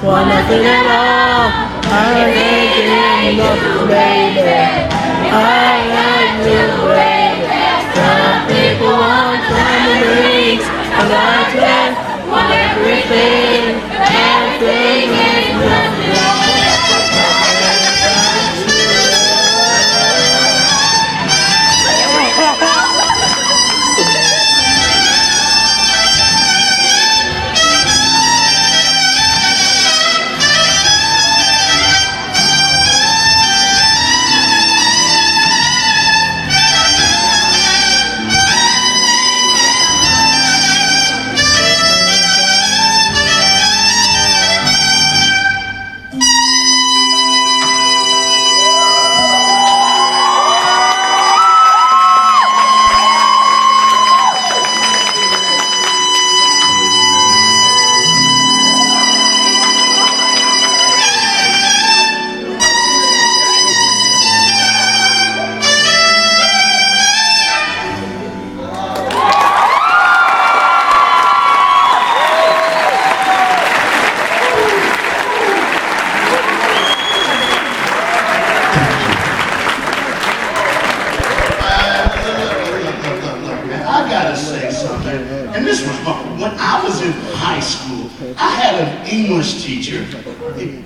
want nothing at all. I'm thinking of you, baby. I like you, baby. Some people want diamond rings, and I just want everything. Everything is nothing.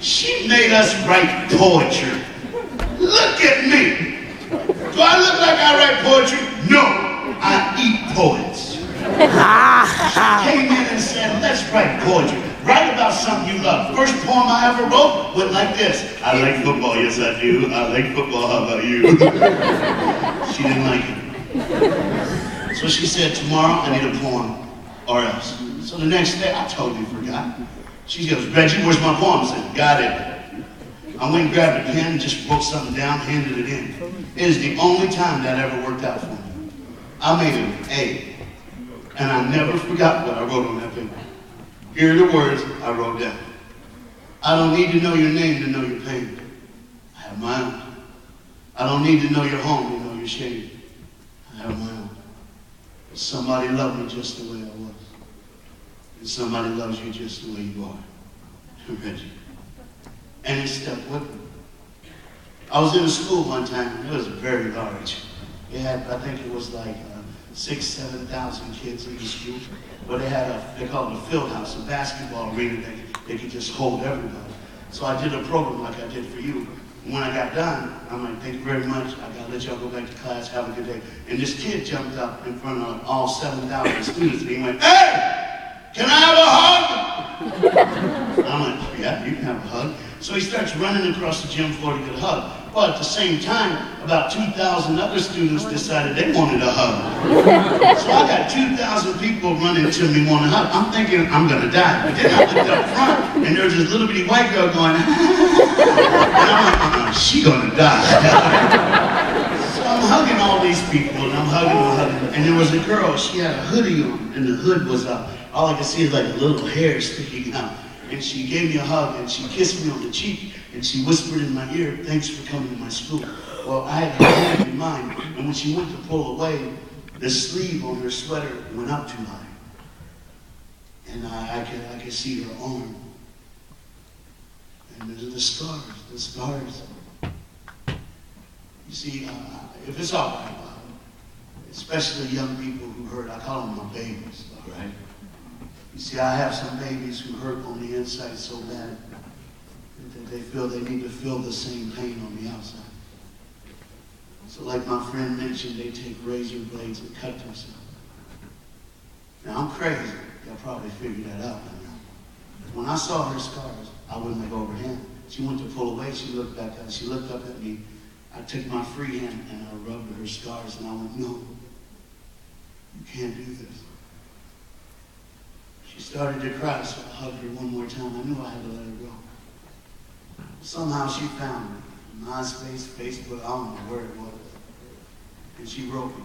She made us write poetry. Look at me. Do I look like I write poetry? No, I eat poets. She came in and said, let's write poetry. Write about something you love. First poem I ever wrote went like this. I like football, yes I do. I like football, how about you? She didn't like it. So she said, tomorrow I need a poem or else. So the next day, I totally forgot. She goes, Reggie, where's my poem? I said, got it. I went and grabbed a pen, just wrote something down, handed it in. It is the only time that ever worked out for me. I made an A, and I never forgot what I wrote on that paper. Here are the words I wrote down. I don't need to know your name to know your pain. I have my own. I don't need to know your home to know your shame. I have my own. Somebody loved me just the way I was. And somebody loves you just the way you are. Reggie. And he stepped with me. I was in a school one time, and it was very large. It had, I think it was like 6,000, 7,000 kids in the school. But they had they called it a field house, a basketball arena they could just hold everybody. So I did a program like I did for you. And when I got done, I'm like, thank you very much. I gotta let y'all go back to class, have a good day. And this kid jumped up in front of all 7,000 students, and he went, hey! Can I have a hug? I'm like, oh, yeah, you can have a hug. So he starts running across the gym floor to get a hug. Well, at the same time, about 2,000 other students decided they wanted a hug. So I got 2,000 people running to me wanting a hug. I'm thinking I'm gonna die. But then I looked up front, and there was this little bitty white girl going, and I'm like, she gonna die. So I'm hugging all these people, and I'm hugging. And there was a girl, she had a hoodie on, and the hood was up. All I could see is like a little hair sticking out. And she gave me a hug, and she kissed me on the cheek, and she whispered in my ear, thanks for coming to my school. Well, I had her hand in mine, and when she went to pull away, the sleeve on her sweater went up too high. And I could see her arm. And the scars. You see, if it's all right, especially young people who hurt, I call them my babies, all right? You see, I have some babies who hurt on the inside so bad that they feel they need to feel the same pain on the outside. So like my friend mentioned, they take razor blades and cut themselves. Now, I'm crazy. Y'all probably figured that out by now. When I saw her scars, I wouldn't let go of her hand. She went to pull away. She looked back up. She looked up at me. I took my free hand and I rubbed her scars, and I went, no, you can't do this. She started to cry, so I hugged her one more time. I knew I had to let her go. Somehow she found me. MySpace, Facebook, I don't know where it was. And she wrote me.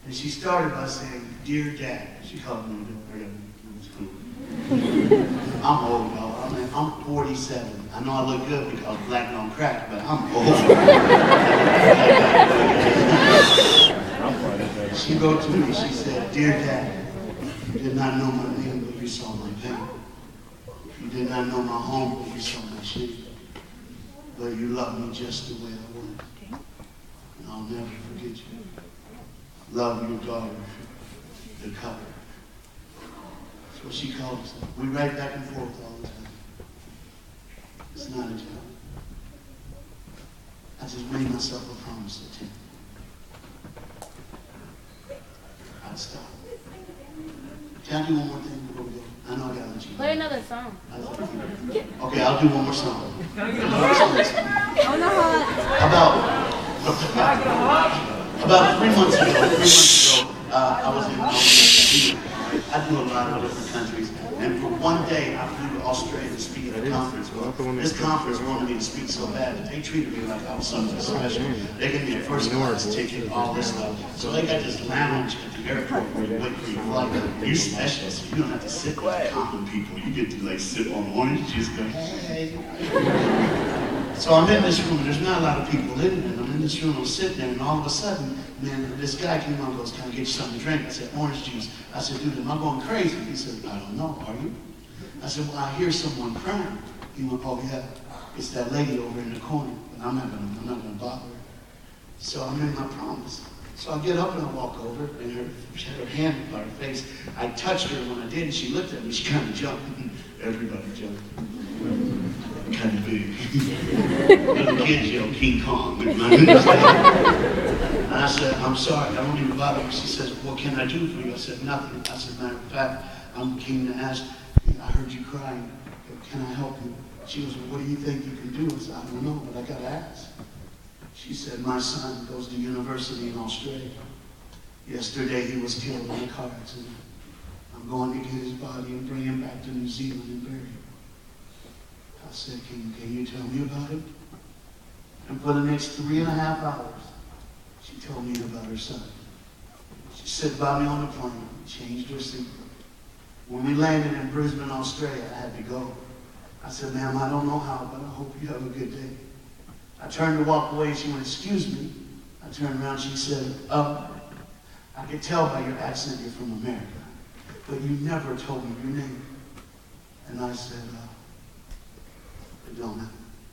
And she started by saying, Dear Dad. She called me I'm old, y'all. I mean, I'm 47. I know I look good because black don't crack, but I'm old. She wrote to me, she said, Dear Dad, you did not know my name, but you saw my pain. You You did not know my home, but you saw my shame. But you loved me just the way I was. And I'll never forget you. Love your daughter, the color. That's what she calls us. We write back and forth all the time. It's not a job. I just made myself a promise to Tim. I'd stop. Can I do one more thing before we go? I know I gotta let you go. Play another song. Okay, I'll do one more song. About 3 months ago, I was in I do a lot of different countries, and for one day I flew to Australia to speak at a conference. Well, this conference wanted me to speak so bad that they treated me like I was something special. They gave me a first class ticket, all this stuff. So they got this lounge at the airport where you wait for your flight. You special, so you don't have to sit with the common people. You get to like sit on orange juice, go, hey. So I'm in this room, and there's not a lot of people in there, and I'm in this room, I'm sitting there, and all of a sudden, man, this guy came on and goes, can I get you something to drink? I said, orange juice. I said, dude, am I going crazy? He said, I don't know, are you? I said, well, I hear someone crying. He went, oh yeah, it's that lady over in the corner, but I'm not gonna bother her. So I made my promise. So I get up and I walk over, and she had her hand by her face. I touched her, and when I did, and she looked at me, she kind of jumped. Everybody jumped. Kind of big. Little kids yell King Kong. And I said, I'm sorry, I don't even bother her. She says, what can I do for you? I said, nothing. I said, matter of fact, I'm keen to ask, I heard you crying. Can I help you? She goes, well, what do you think you can do? I said, I don't know, but I gotta ask. She said, my son goes to university in Australia. Yesterday he was killed in a car accident. I'm going to get his body and bring him back to New Zealand and bury him. I said, can you tell me about it? And for the next 3.5 hours, she told me about her son. She sat by me on the plane, changed her seat. When we landed in Brisbane, Australia, I had to go. I said, ma'am, I don't know how, but I hope you have a good day. I turned to walk away, she went, excuse me. I turned around, she said, I could tell by your accent you're from America, but you never told me your name. And I said, it don't matter.